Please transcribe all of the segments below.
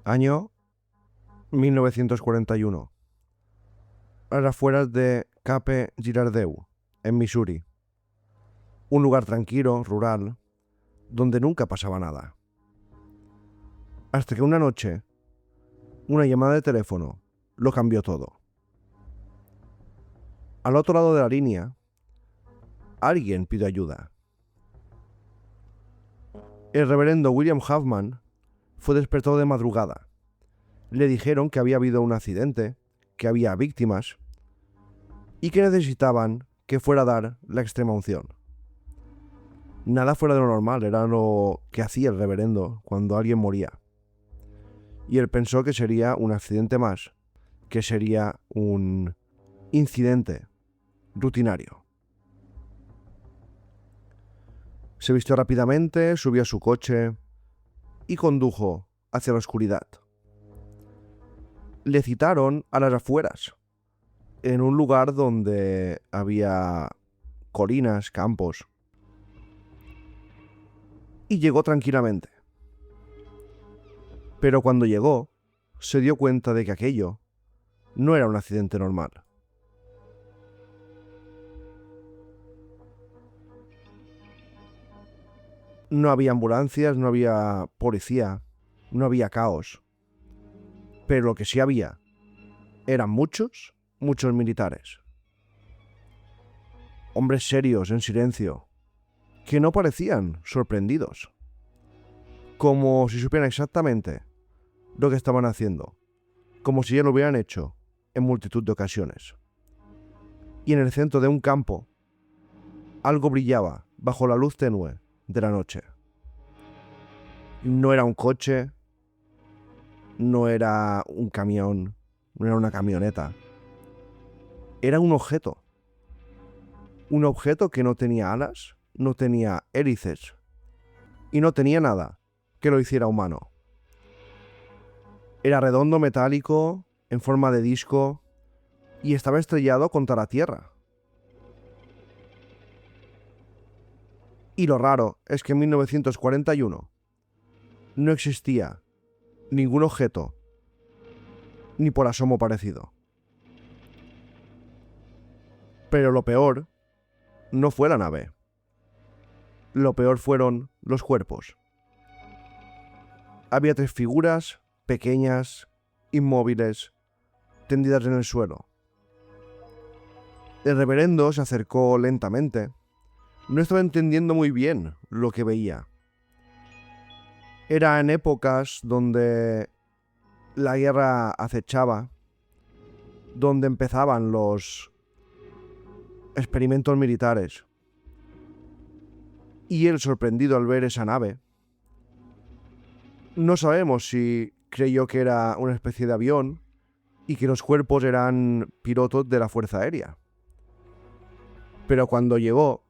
Año 1941. A las afueras de Cape Girardeau, en Missouri. Un lugar tranquilo, rural, donde nunca pasaba nada. Hasta que una noche, una llamada de teléfono lo cambió todo. Al otro lado de la línea, alguien pidió ayuda. El reverendo William Huffman fue despertado de madrugada. Le dijeron que había habido un accidente, que había víctimas y que necesitaban que fuera a dar la extrema unción. Nada fuera de lo normal, era lo que hacía el reverendo cuando alguien moría. Y él pensó que sería un accidente más, que sería un incidente rutinario. Se vistió rápidamente, subió a su coche y condujo hacia la oscuridad. Le citaron a las afueras, en un lugar donde había colinas, campos, y llegó tranquilamente. Pero cuando llegó, se dio cuenta de que aquello no era un accidente normal. No había ambulancias, no había policía, no había caos. Pero lo que sí había eran muchos militares. Hombres serios, en silencio, que no parecían sorprendidos. Como si supieran exactamente lo que estaban haciendo. Como si ya lo hubieran hecho en multitud de ocasiones. Y en el centro de un campo, algo brillaba bajo la luz tenue de la noche. No era un coche, no era un camión, no era una camioneta. Era un objeto. Un objeto que no tenía alas, no tenía hélices y no tenía nada que lo hiciera humano. Era redondo, metálico, en forma de disco y estaba estrellado contra la tierra. Y lo raro es que en 1941 no existía ningún objeto ni por asomo parecido. Pero lo peor no fue la nave. Lo peor fueron los cuerpos. Había 3 figuras pequeñas, inmóviles, tendidas en el suelo. El reverendo se acercó lentamente. No estaba entendiendo muy bien lo que veía. Era en épocas donde la guerra acechaba, donde empezaban los experimentos militares. Y él, sorprendido al ver esa nave, no sabemos si creyó que era una especie de avión y que los cuerpos eran pilotos de la Fuerza Aérea. Pero cuando llegó,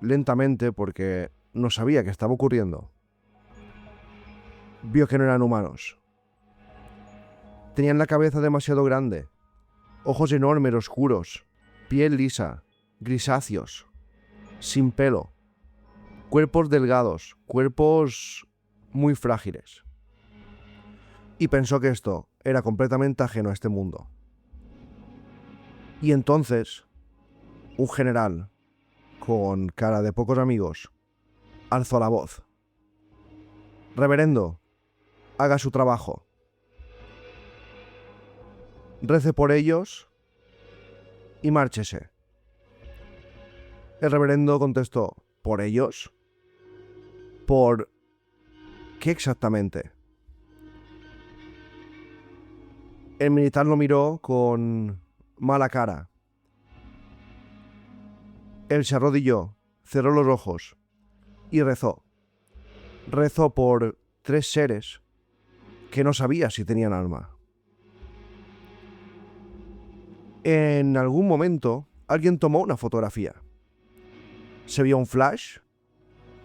lentamente, porque no sabía qué estaba ocurriendo, vio que no eran humanos. Tenían la cabeza demasiado grande, ojos enormes, oscuros, piel lisa, grisáceos, sin pelo, cuerpos delgados, cuerpos muy frágiles. Y pensó que esto era completamente ajeno a este mundo. Y entonces, un general, con cara de pocos amigos, alzó la voz. Reverendo, haga su trabajo. Rece por ellos y márchese. El reverendo contestó, ¿por ellos? ¿Por qué exactamente? El militar lo miró con mala cara. Él se arrodilló, cerró los ojos y rezó. Rezó por 3 seres que no sabía si tenían alma. En algún momento, alguien tomó una fotografía. Se vio un flash,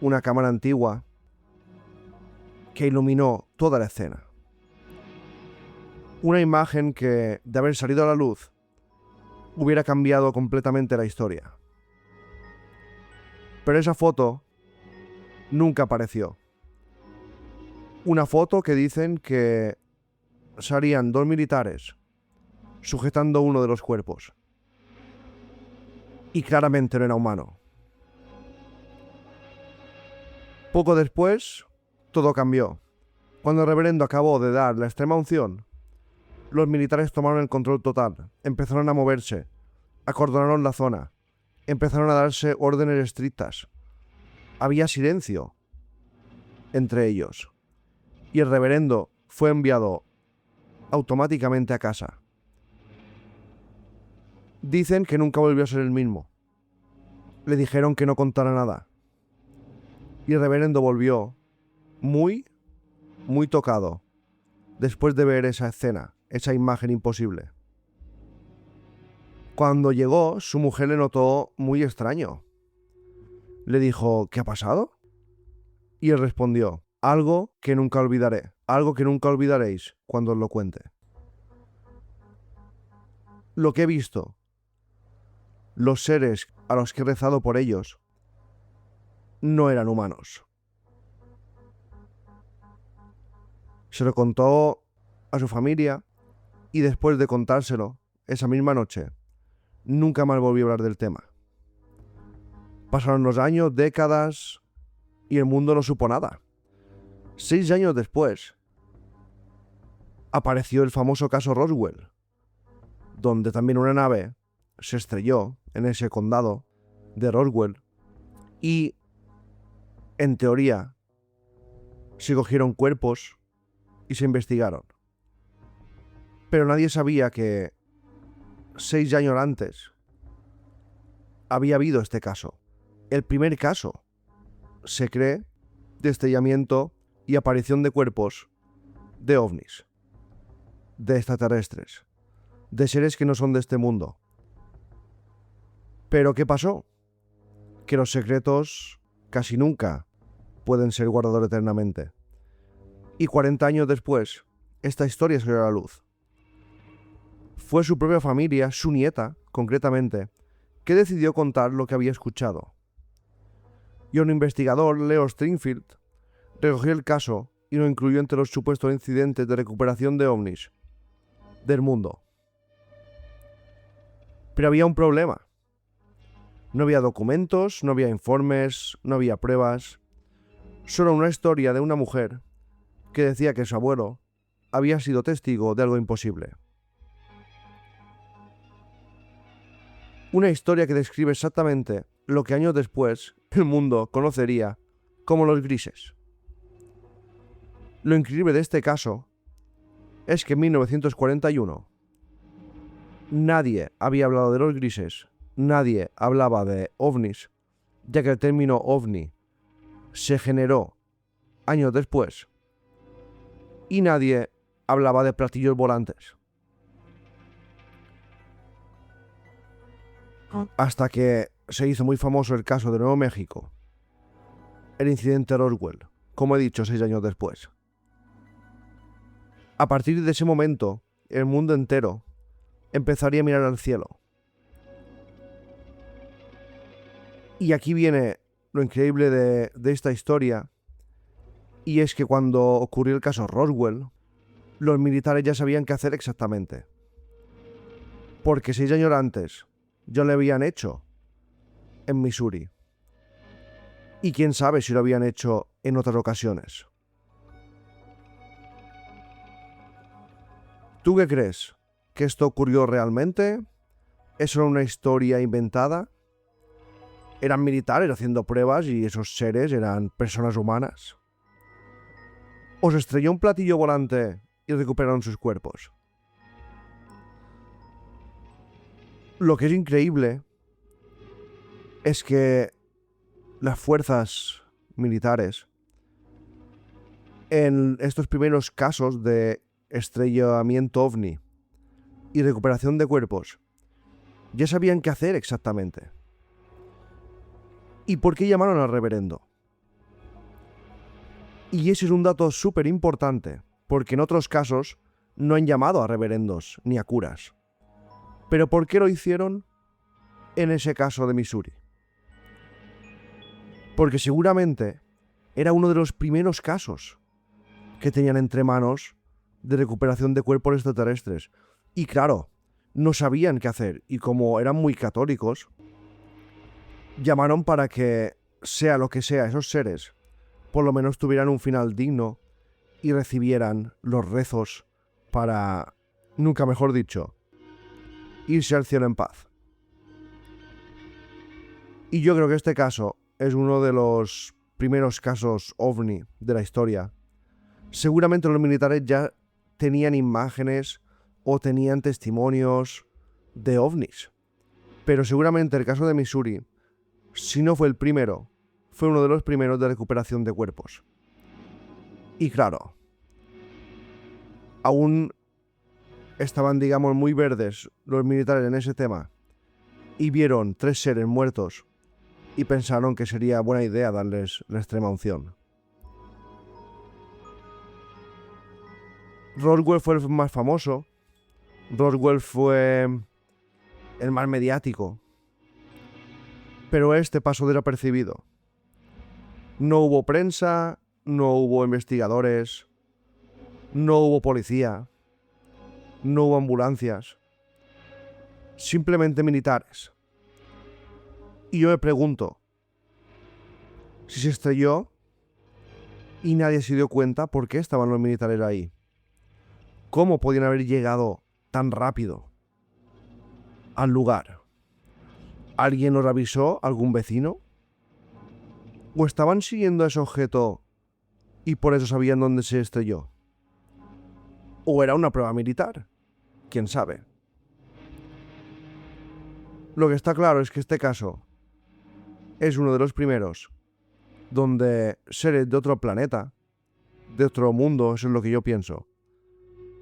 una cámara antigua, que iluminó toda la escena. Una imagen que, de haber salido a la luz, hubiera cambiado completamente la historia. Pero esa foto nunca apareció. Una foto que dicen que salían 2 militares sujetando uno de los cuerpos. Y claramente no era humano. Poco después, todo cambió. Cuando el reverendo acabó de dar la extrema unción, los militares tomaron el control total, empezaron a moverse, acordonaron la zona, empezaron a darse órdenes estrictas. Había silencio entre ellos. Y el reverendo fue enviado automáticamente a casa. Dicen que nunca volvió a ser el mismo. Le dijeron que no contara nada. Y el reverendo volvió muy tocado después de ver esa escena, esa imagen imposible. Cuando llegó, su mujer le notó muy extraño. Le dijo, ¿qué ha pasado? Y él respondió, algo que nunca olvidaré, algo que nunca olvidaréis cuando os lo cuente. Lo que he visto, los seres a los que he rezado por ellos, no eran humanos. Se lo contó a su familia y después de contárselo, esa misma noche, nunca más volvió a hablar del tema. Pasaron los años, décadas, y el mundo no supo nada. 6 años después, apareció el famoso caso Roswell, donde también una nave se estrelló en ese condado de Roswell y, en teoría, se cogieron cuerpos y se investigaron. Pero nadie sabía que 6 años antes había habido este caso. El primer caso, se cree, de estrellamiento y aparición de cuerpos de ovnis, de extraterrestres, de seres que no son de este mundo. Pero ¿qué pasó? Que los secretos casi nunca pueden ser guardados eternamente. Y 40 años después, esta historia salió a la luz. Fue su propia familia, su nieta, concretamente, que decidió contar lo que había escuchado. Y un investigador, Leo Stringfield, recogió el caso y lo incluyó entre los supuestos incidentes de recuperación de ovnis del mundo. Pero había un problema. No había documentos, no había informes, no había pruebas. Solo una historia de una mujer que decía que su abuelo había sido testigo de algo imposible. Una historia que describe exactamente lo que años después el mundo conocería como los grises. Lo increíble de este caso es que en 1941 nadie había hablado de los grises, nadie hablaba de ovnis, ya que el término ovni se generó años después y nadie hablaba de platillos volantes. Hasta que se hizo muy famoso el caso de Nuevo México, el incidente Roswell, como he dicho, 6 años después. A partir de ese momento, el mundo entero empezaría a mirar al cielo. Y aquí viene lo increíble de esta historia, y es que cuando ocurrió el caso Roswell, los militares ya sabían qué hacer exactamente. Porque 6 años antes ya lo habían hecho en Missouri. Y quién sabe si lo habían hecho en otras ocasiones. ¿Tú qué crees? ¿Que esto ocurrió realmente? ¿Es solo una historia inventada? ¿Eran militares haciendo pruebas y esos seres eran personas humanas? ¿O se estrelló un platillo volante y recuperaron sus cuerpos? Lo que es increíble es que las fuerzas militares, en estos primeros casos de estrellamiento ovni y recuperación de cuerpos, ya sabían qué hacer exactamente. ¿Y por qué llamaron al reverendo? Y ese es un dato súper importante, porque en otros casos no han llamado a reverendos ni a curas. ¿Pero por qué lo hicieron en ese caso de Missouri? Porque seguramente era uno de los primeros casos que tenían entre manos de recuperación de cuerpos extraterrestres. Y claro, no sabían qué hacer. Y como eran muy católicos, llamaron para que, sea lo que sea, esos seres, por lo menos tuvieran un final digno y recibieran los rezos para, nunca mejor dicho, irse al cielo en paz. Y yo creo que este caso es uno de los primeros casos ovni de la historia. Seguramente los militares ya tenían imágenes o tenían testimonios de ovnis. Pero seguramente el caso de Missouri, si no fue el primero, fue uno de los primeros de recuperación de cuerpos. Y claro, aún estaban, digamos, muy verdes los militares en ese tema y vieron 3 seres muertos y pensaron que sería buena idea darles la extrema unción. Roswell fue el más famoso, Roswell fue el más mediático, pero este pasó desapercibido. No hubo prensa, no hubo investigadores, no hubo policía, no hubo ambulancias, simplemente militares. Y yo me pregunto, si se estrelló y nadie se dio cuenta, ¿por qué estaban los militares ahí? ¿Cómo podían haber llegado tan rápido al lugar? ¿Alguien los avisó? ¿Algún vecino? ¿O estaban siguiendo ese objeto y por eso sabían dónde se estrelló? ¿O era una prueba militar? ¿Quién sabe? Lo que está claro es que este caso es uno de los primeros donde seres de otro planeta, de otro mundo, eso es lo que yo pienso,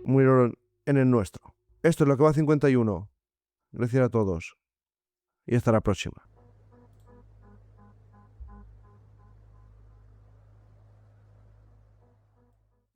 murieron en el nuestro. Esto es lo que va a 51. Gracias a todos y hasta la próxima.